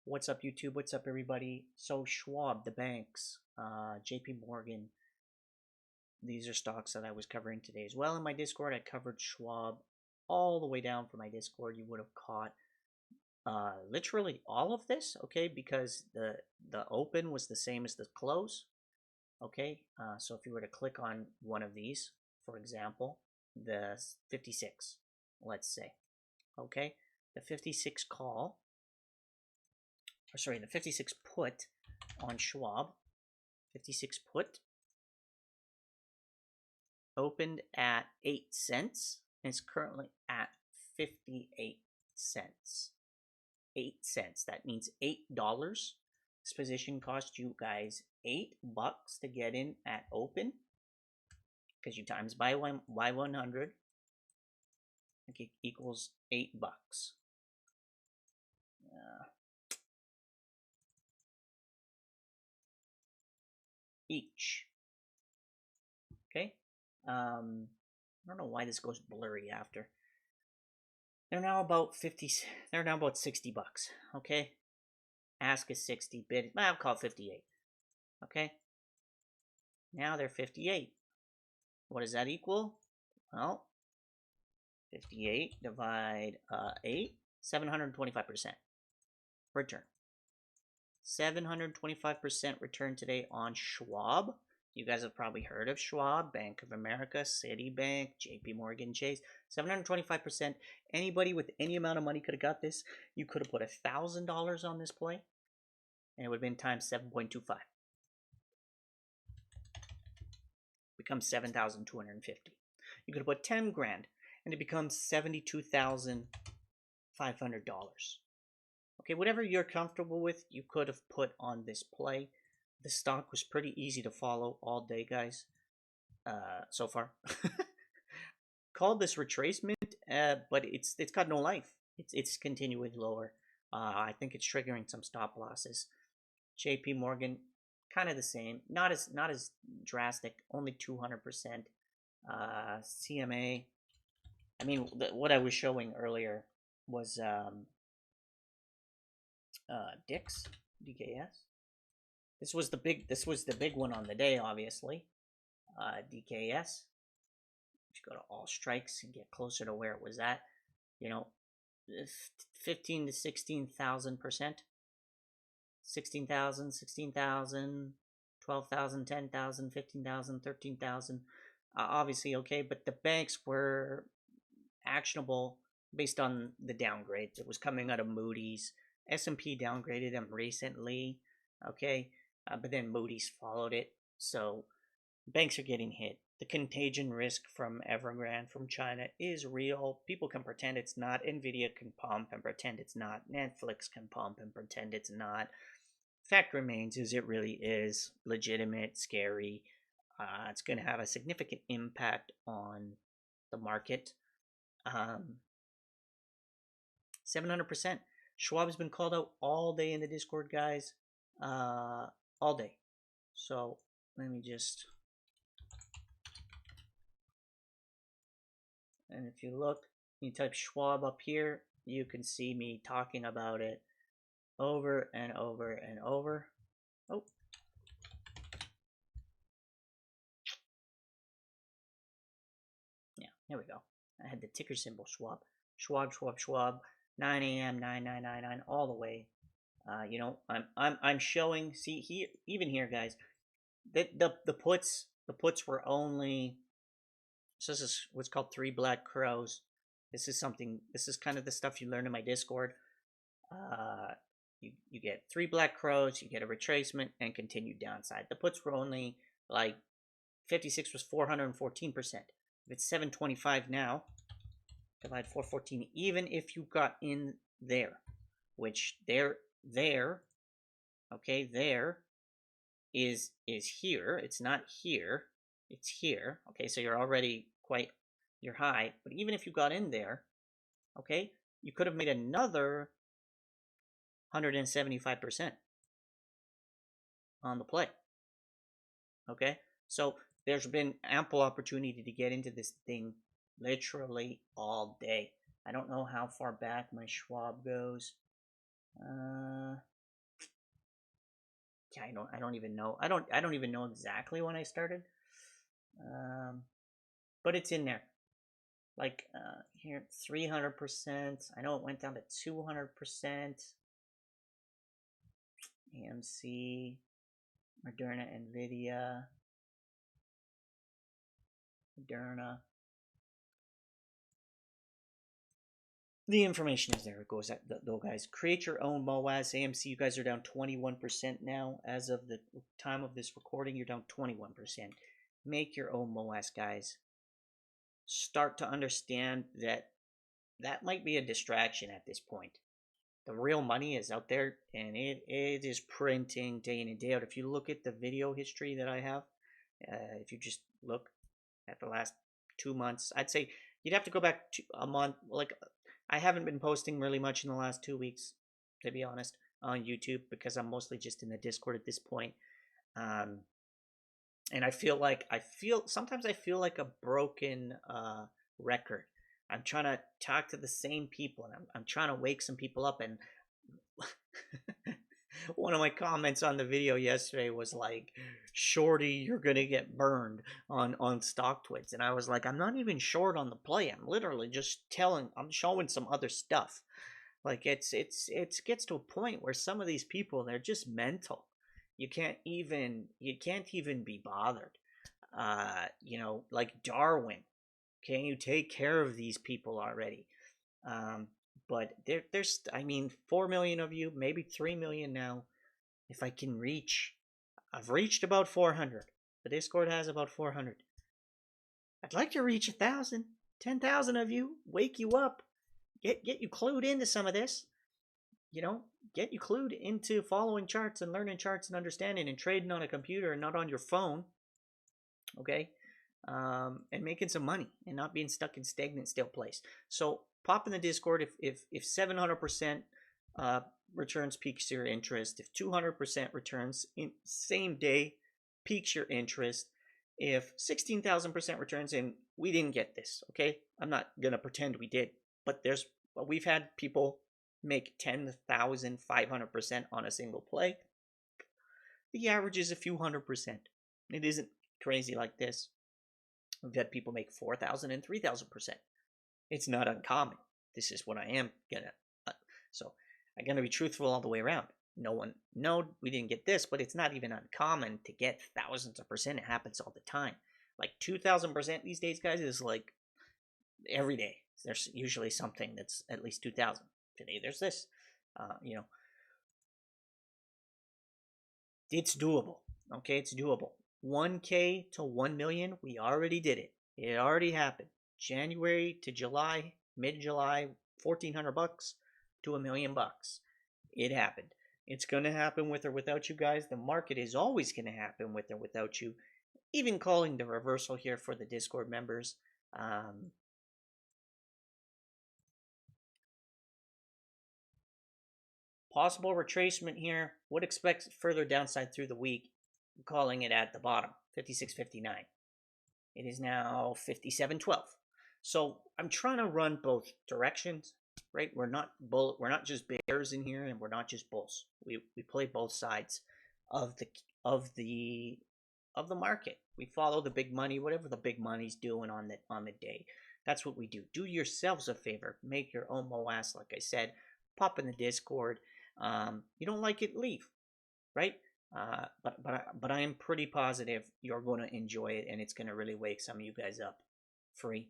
What's up, YouTube? What's up, everybody? So Schwab, the banks, JP Morgan, these are stocks that I was covering today as well. In my Discord, I covered Schwab all the way down from my Discord. You would have caught literally all of this, okay, because the open was the same as the close, okay. So if you were to click on one of these, for example, the 56, let's say, okay, the 56 call, or sorry, the 56 put on Schwab, 56 put, opened at 8 cents, and it's currently at 58 cents. 8 cents, that means $8. This position cost you guys $8 to get in at open, because you times by 100, okay, equals $8. Each. Okay. I don't know why this goes blurry after. They're now about 50. They're now about $60. Okay. Ask is 60. Bid. I'll call it 58. Okay. Now they're 58. What does that equal? Well, 58 divide 8, 725% return. 725% return today on Schwab. You guys have probably heard of Schwab, Bank of America, Citibank, JP Morgan Chase. 725%. Anybody with any amount of money could have got this. You could have put $1,000 on this play, and it would have been times 7.25. Becomes 7,250. You could have put 10 grand, and it becomes $72,500. Okay, whatever you're comfortable with, you could have put on this play. The stock was pretty easy to follow all day, guys, so far. Called this retracement, but it's got no life. It's continuing lower. I think it's triggering some stop losses. JP Morgan, kind of the same. Not as drastic, only 200%. CMA, I mean, what I was showing earlier was DKS. This was the big one on the day, obviously. DKS. Let's go to all strikes and get closer to where it was at. You know, 15 to 16,000%. 16,000, 16,000, 12,000, 10,000, 15,000, 13,000. Obviously, okay, but the banks were actionable based on the downgrades. It was coming out of Moody's. S&P downgraded them recently, okay, but then Moody's followed it. So banks are getting hit. The contagion risk from Evergrande from China is real. People can pretend it's not. Nvidia can pump and pretend it's not. Netflix can pump and pretend it's not. Fact remains is it really is legitimate, scary. It's going to have a significant impact on the market. 700%. Schwab has been called out all day in the Discord, guys. All day. So let me just... And if you look, you type Schwab up here, you can see me talking about it over and over and over. Oh. Yeah, there we go. I had the ticker symbol Schwab. Schwab, Schwab, Schwab. 9 a.m. 9999 all the way. You know, I'm showing. See here, even here, guys. The puts were only. So this is what's called 3 black crows. This is kind of the stuff you learn in my Discord. You get 3 black crows, you get a retracement, and continued downside. The puts were only like 56 was 414%. If it's 725 now, divide 414. Even if you got in there, which there, okay, there is here. It's not here. It's here. Okay, so you're already you're high. But even if you got in there, okay, you could have made another 175% on the play. Okay, so there's been ample opportunity to get into this thing literally all day. I don't know how far back my Schwab goes. yeah, I don't even know. I don't even know exactly when I started. But it's in there. Like here, 300%. I know it went down to 200%. AMC, Moderna, Nvidia, Moderna. The information is there. It goes at though, guys. Create your own MOASS. AMC, you guys are down 21% now. As of the time of this recording, you're down 21%. Make your own MOASS, guys. Start to understand that that might be a distraction at this point. The real money is out there, and it is printing day in and day out. If you look at the video history that I have, if you just look at the last 2 months, I'd say you'd have to go back to a month. Like, I haven't been posting really much in the last 2 weeks, to be honest, on YouTube, because I'm mostly just in the Discord at this point. And I feel sometimes I feel like a broken record. I'm trying to talk to the same people, and I'm trying to wake some people up. And one of my comments on the video yesterday was like, "Shorty, you're gonna get burned on StockTwits," and I was like, "I'm not even short on the play. I'm literally just I'm showing some other stuff." Like it gets to a point where some of these people, they're just mental. You can't even be bothered. Like Darwin. Can you take care of these people already? But there's, I mean, 4 million of you, maybe 3 million now. If I can I've reached about 400. The Discord has about 400. I'd like to reach 1,000, 10,000 of you. Wake you up, get you clued into some of this. Get you clued into following charts and learning charts and understanding and trading on a computer and not on your phone. Okay. And making some money and not being stuck in stagnant, stale place. So pop in the Discord if 700% returns piques your interest, if 200% returns in same day piques your interest, if 16,000% returns, and we didn't get this, okay? I'm not gonna pretend we did, but we've had people make 10,500% on a single play. The average is a few 100%. It isn't crazy like this. We've had people make 4,000 and 3,000%. It's not uncommon. This is what I am gonna. So I'm gonna be truthful all the way around. No, we didn't get this, but it's not even uncommon to get thousands of percent. It happens all the time. Like 2,000% these days, guys, is like every day. There's usually something that's at least 2,000. Today there's this. It's doable. Okay, it's doable. 1K to 1 million, we already did it. It already happened. January to July, mid-July, $1,400 to $1 million. It happened. It's going to happen with or without you guys. The market is always going to happen with or without you. Even calling the reversal here for the Discord members. Possible retracement here. Would expect further downside through the week. I'm calling it at the bottom, 56.59. It is now 57.12. So I'm trying to run both directions, right? We're not just bears in here, and we're not just bulls. We play both sides of the market. We follow the big money, whatever the big money's doing on the day. That's what we do. Do yourselves a favor. Make your own MOASS, like I said. Pop in the Discord. You don't like it, leave, right? But I am pretty positive you're going to enjoy it, and it's going to really wake some of you guys up. Free.